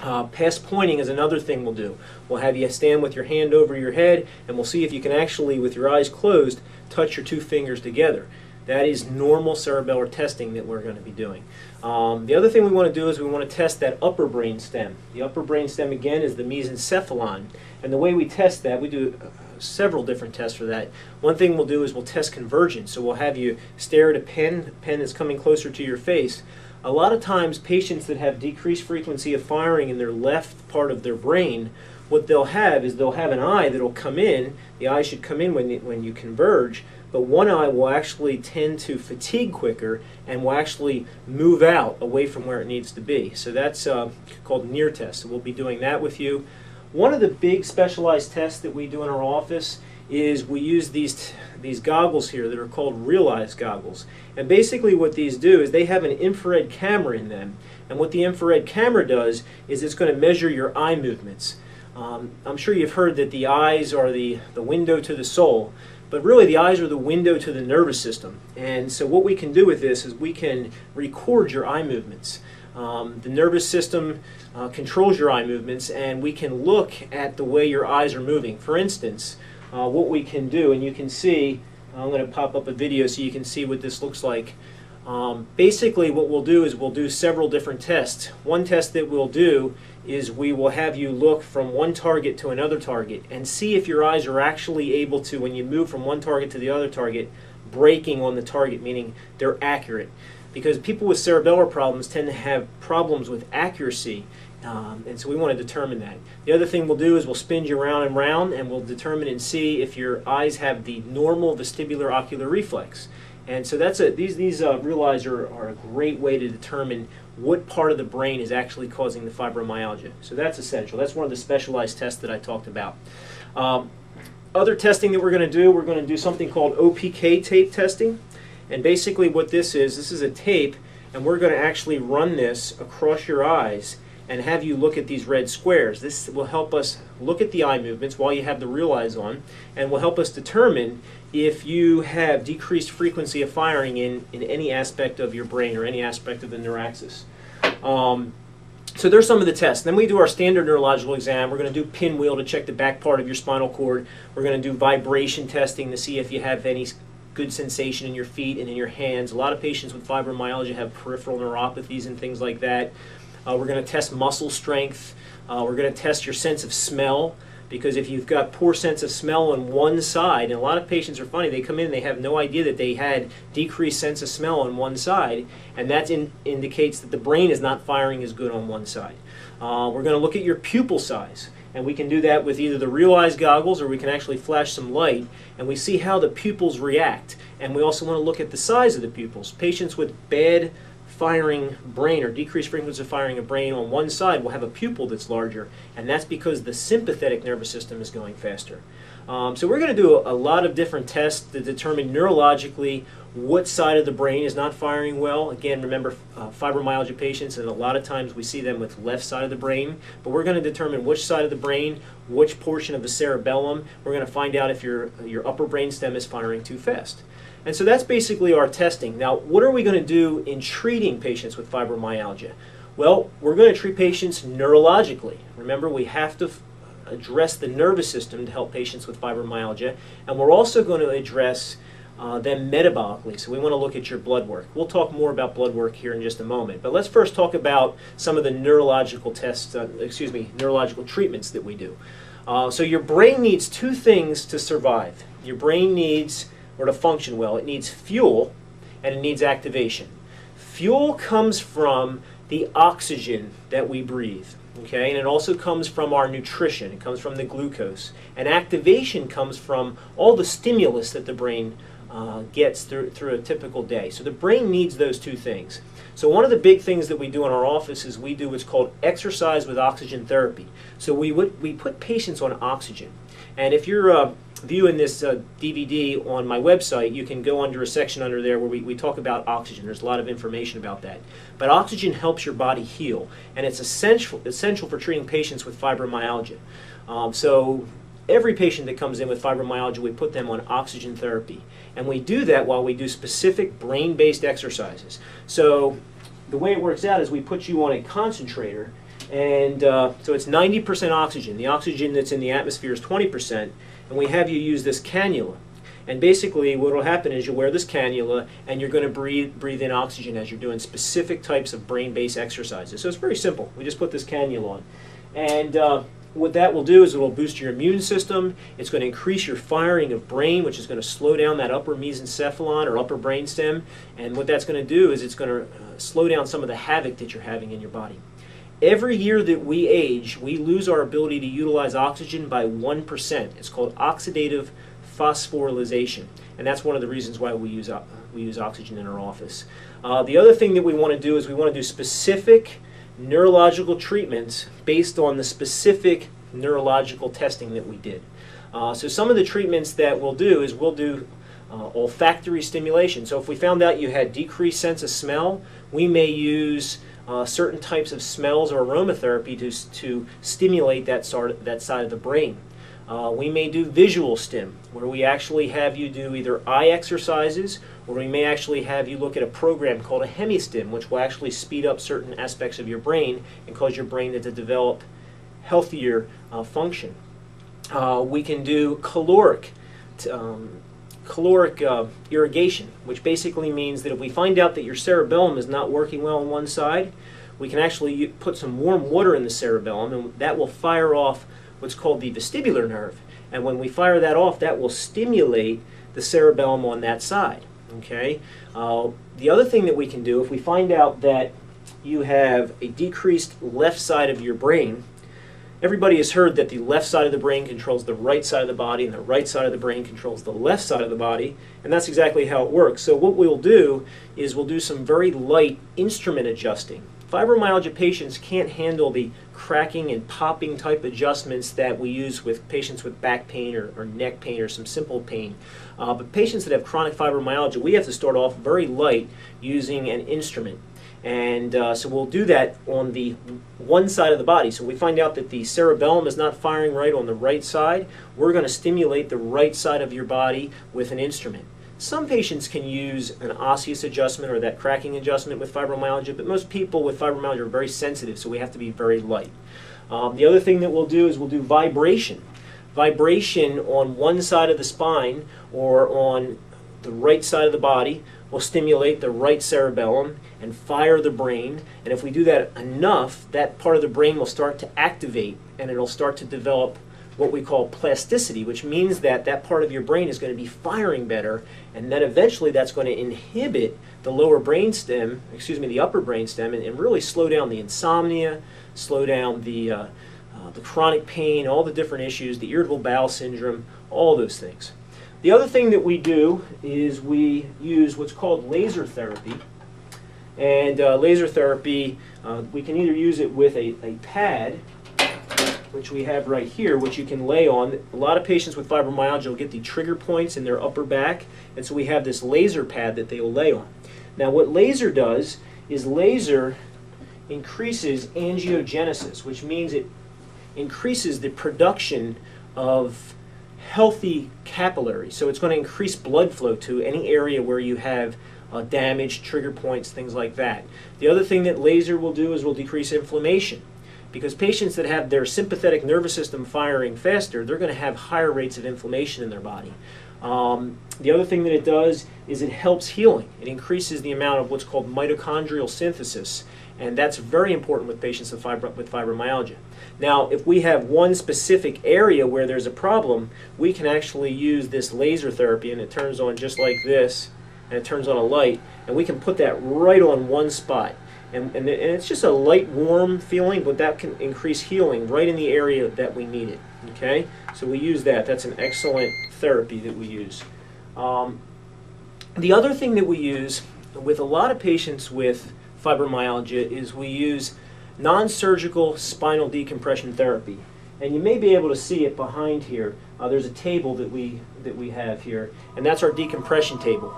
Past pointing is another thing we'll do. We'll have you stand with your hand over your head, and we'll see if you can actually, with your eyes closed, touch your two fingers together. That is normal cerebellar testing that we're going to be doing. The other thing we want to do is we want to test that upper brain stem. The upper brain stem, again, is the mesencephalon. And the way we test that, we do several different tests for that. One thing we'll do is we'll test convergence. So we'll have you stare at a pen that's coming closer to your face. A lot of times, patients that have decreased frequency of firing in their left part of their brain, what they'll have is they'll have an eye that'll come in. The eye should come in when you converge, but one eye will actually tend to fatigue quicker and will actually move out away from where it needs to be. So that's called near test. So we'll be doing that with you. One of the big specialized tests that we do in our office is we use these goggles here that are called real-eyes goggles. And basically what these do is they have an infrared camera in them. And what the infrared camera does is it's going to measure your eye movements. I'm sure you've heard that the eyes are the window to the soul, but really the eyes are the window to the nervous system. And so what we can do with this is we can record your eye movements. The nervous system controls your eye movements, and we can look at the way your eyes are moving. For instance, what we can do, and you can see, I'm going to pop up a video so you can see what this looks like. Basically what we'll do is we'll do several different tests. One test that we'll do is we will have you look from one target to another target and see if your eyes are actually able to, when you move from one target to the other target, breaking on the target, meaning they're accurate. Because people with cerebellar problems tend to have problems with accuracy, and so we want to determine that. The other thing we'll do is we'll spin you round and round, and we'll determine and see if your eyes have the normal vestibular ocular reflex. And so that's these real eyes are a great way to determine what part of the brain is actually causing the fibromyalgia. So that's essential. That's one of the specialized tests that I talked about. Other testing that we're going to do something called OPK tape testing. And basically what this is a tape, and we're going to actually run this across your eyes and have you look at these red squares. This will help us look at the eye movements while you have the real eyes on, and will help us determine if you have decreased frequency of firing in any aspect of your brain or any aspect of the neuraxis. So there's some of the tests. Then we do our standard neurological exam. We're going to do pinwheel to check the back part of your spinal cord. We're going to do vibration testing to see if you have any good sensation in your feet and in your hands. A lot of patients with fibromyalgia have peripheral neuropathies and things like that. We're going to test muscle strength. We're going to test your sense of smell, because if you've got poor sense of smell on one side, and a lot of patients are funny, they come in and they have no idea that they had decreased sense of smell on one side, and that indicates that the brain is not firing as good on one side. We're going to look at your pupil size, and we can do that with either the real eyes goggles or we can actually flash some light, and we see how the pupils react. And we also want to look at the size of the pupils. Patients with bad firing brain or decreased frequency of firing a brain on one side will have a pupil that's larger, and that's because the sympathetic nervous system is going faster. So we're going to do a lot of different tests to determine neurologically what side of the brain is not firing well. Again, remember fibromyalgia patients, and a lot of times we see them with left side of the brain, but we're going to determine which side of the brain, which portion of the cerebellum. We're going to find out if your upper brain stem is firing too fast. And so that's basically our testing. Now, what are we going to do in treating patients with fibromyalgia? Well, we're going to treat patients neurologically. Remember, we have to address the nervous system to help patients with fibromyalgia, and we're also going to address them metabolically. So we want to look at your blood work. We'll talk more about blood work here in just a moment. But let's first talk about some of the neurological tests, neurological treatments that we do. So your brain needs two things to survive. Your brain needs, or to function well, it needs fuel and it needs activation. Fuel comes from the oxygen that we breathe, okay, and it also comes from our nutrition. It comes from the glucose. And activation comes from all the stimulus that the brain gets through a typical day. So the brain needs those two things. So one of the big things that we do in our office is we do what's called exercise with oxygen therapy. So we put patients on oxygen. And if you're viewing this DVD on my website, you can go under a section under there where we talk about oxygen. There's a lot of information about that. But oxygen helps your body heal, and it's essential for treating patients with fibromyalgia. So every patient that comes in with fibromyalgia, we put them on oxygen therapy. And we do that while we do specific brain-based exercises. So the way it works out is we put you on a concentrator, And so it's 90% oxygen. The oxygen that's in the atmosphere is 20%, and we have you use this cannula. And basically what will happen is you'll wear this cannula and you're going to breathe in oxygen as you're doing specific types of brain-based exercises. So it's very simple. We just put this cannula on. And what that will do is it will boost your immune system. It's going to increase your firing of brain, which is going to slow down that upper mesencephalon or upper brainstem. And what that's going to do is it's going to slow down some of the havoc that you're having in your body. Every year that we age, we lose our ability to utilize oxygen by 1%. It's called oxidative phosphorylation, and that's one of the reasons why we use oxygen in our office. The other thing that we want to do is we want to do specific neurological treatments based on the specific neurological testing that we did. So some of the treatments that we'll do is we'll do olfactory stimulation. So if we found out you had decreased sense of smell, we may use certain types of smells or aromatherapy to stimulate that side of the brain. We may do visual stim, where we actually have you do either eye exercises, or we may actually have you look at a program called a hemistim, which will actually speed up certain aspects of your brain and cause your brain to develop healthier function. We can do caloric irrigation, which basically means that if we find out that your cerebellum is not working well on one side, we can actually put some warm water in the cerebellum, and that will fire off what's called the vestibular nerve. And when we fire that off, that will stimulate the cerebellum on that side. Okay. The other thing that we can do, if we find out that you have a decreased left side of your brain, everybody has heard that the left side of the brain controls the right side of the body, and the right side of the brain controls the left side of the body, and that's exactly how it works. So what we'll do is we'll do some very light instrument adjusting. Fibromyalgia patients can't handle the cracking and popping type adjustments that we use with patients with back pain or neck pain or some simple pain. But patients that have chronic fibromyalgia, we have to start off very light using an instrument. And so we'll do that on the one side of the body. So we find out that the cerebellum is not firing right on the right side, we're going to stimulate the right side of your body with an instrument. Some patients can use an osseous adjustment or that cracking adjustment with fibromyalgia, but most people with fibromyalgia are very sensitive, so we have to be very light. The other thing that we'll do is we'll do vibration. Vibration on one side of the spine or on the right side of the body will stimulate the right cerebellum and fire the brain, and if we do that enough, that part of the brain will start to activate and it'll start to develop what we call plasticity, which means that that part of your brain is going to be firing better, and then eventually that's going to inhibit the lower brainstem, the upper brainstem, and really slow down the insomnia, slow down the chronic pain, all the different issues, the irritable bowel syndrome, all those things. The other thing that we do is we use what's called laser therapy. And laser therapy, we can either use it with a pad, which we have right here, which you can lay on. A lot of patients with fibromyalgia will get the trigger points in their upper back, and so we have this laser pad that they will lay on. Now what laser does is laser increases angiogenesis, which means it increases the production of healthy capillaries. So it's going to increase blood flow to any area where you have damage, trigger points, things like that. The other thing that laser will do is will decrease inflammation. Because patients that have their sympathetic nervous system firing faster, they're going to have higher rates of inflammation in their body. The other thing that it does is it helps healing. It increases the amount of what's called mitochondrial synthesis, and that's very important with patients with fibromyalgia. Now, if we have one specific area where there's a problem, we can actually use this laser therapy, and it turns on just like this, and it turns on a light, and we can put that right on one spot. And it's just a light, warm feeling, but that can increase healing right in the area that we need it. Okay? So we use that. That's an excellent therapy that we use. The other thing that we use with a lot of patients with fibromyalgia is we use non-surgical spinal decompression therapy. And you may be able to see it behind here. There's a table that we have here, and that's our decompression table.